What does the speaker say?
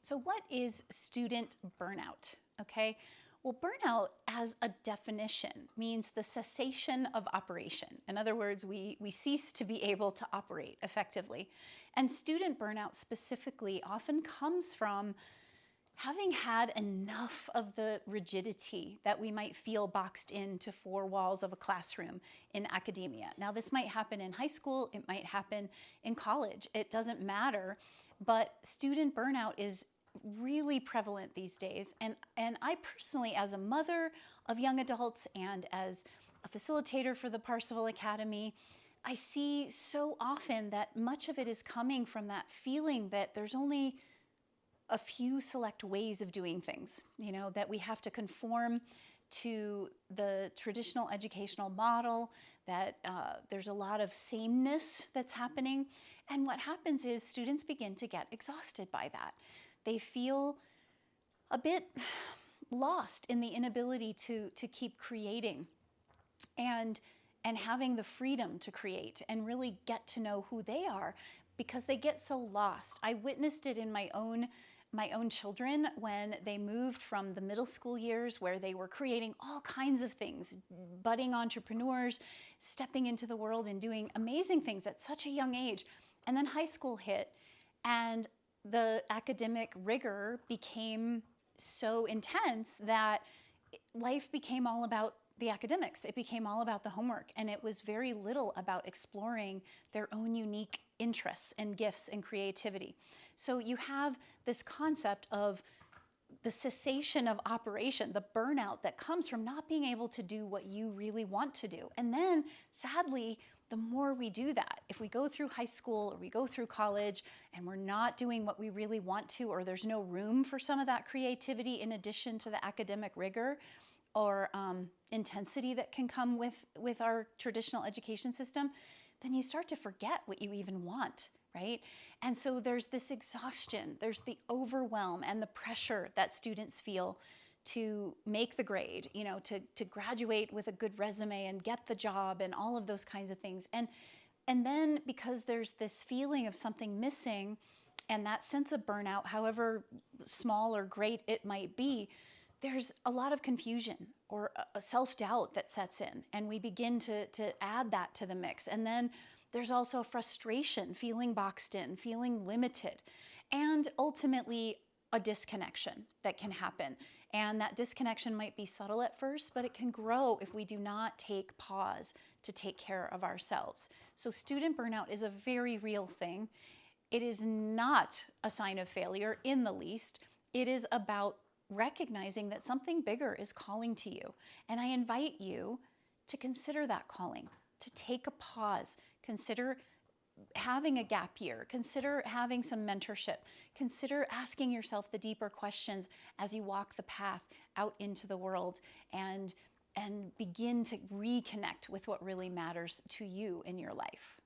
So what is student burnout? Okay, well, burnout as a definition means the cessation of operation. In other words, we cease to be able to operate effectively. And student burnout specifically often comes from having had enough of the rigidity that we might feel boxed into four walls of a classroom in academia. Now, this might happen in high school, it might happen in college, it doesn't matter, but student burnout is really prevalent these days. And I personally, as a mother of young adults and as a facilitator for the Parsifal Academy, I see so often that much of it is coming from that feeling that there's only a few select ways of doing things, that we have to conform to the traditional educational model, that there's a lot of sameness that's happening. And what happens is students begin to get exhausted by that. They feel a bit lost in the inability to keep creating and having the freedom to create and really get to know who they are, because they get so lost. I witnessed it in my own children when they moved from the middle school years, where they were creating all kinds of things, budding entrepreneurs, stepping into the world and doing amazing things at such a young age. And then high school hit, and the academic rigor became so intense that life became all about the academics. It became all about the homework, and it was very little about exploring their own unique interests and gifts and creativity. So you have this concept of the cessation of operation, the burnout that comes from not being able to do what you really want to do. And then, sadly, the more we do that, if we go through high school or we go through college and we're not doing what we really want to, or there's no room for some of that creativity in addition to the academic rigor or intensity that can come with our traditional education system, then you start to forget what you even want, right? And so there's this exhaustion, there's the overwhelm and the pressure that students feel to make the grade, to graduate with a good resume and get the job and all of those kinds of things. And then because there's this feeling of something missing and that sense of burnout, however small or great it might be, there's a lot of confusion or a self-doubt that sets in, and we begin to add that to the mix. And then there's also frustration, feeling boxed in, feeling limited, and ultimately a disconnection that can happen. And that disconnection might be subtle at first, but it can grow if we do not take pause to take care of ourselves. So student burnout is a very real thing. It is not a sign of failure in the least. It is about recognizing that something bigger is calling to you. And I invite you to consider that calling, to take a pause, consider having a gap year, consider having some mentorship, consider asking yourself the deeper questions as you walk the path out into the world and begin to reconnect with what really matters to you in your life.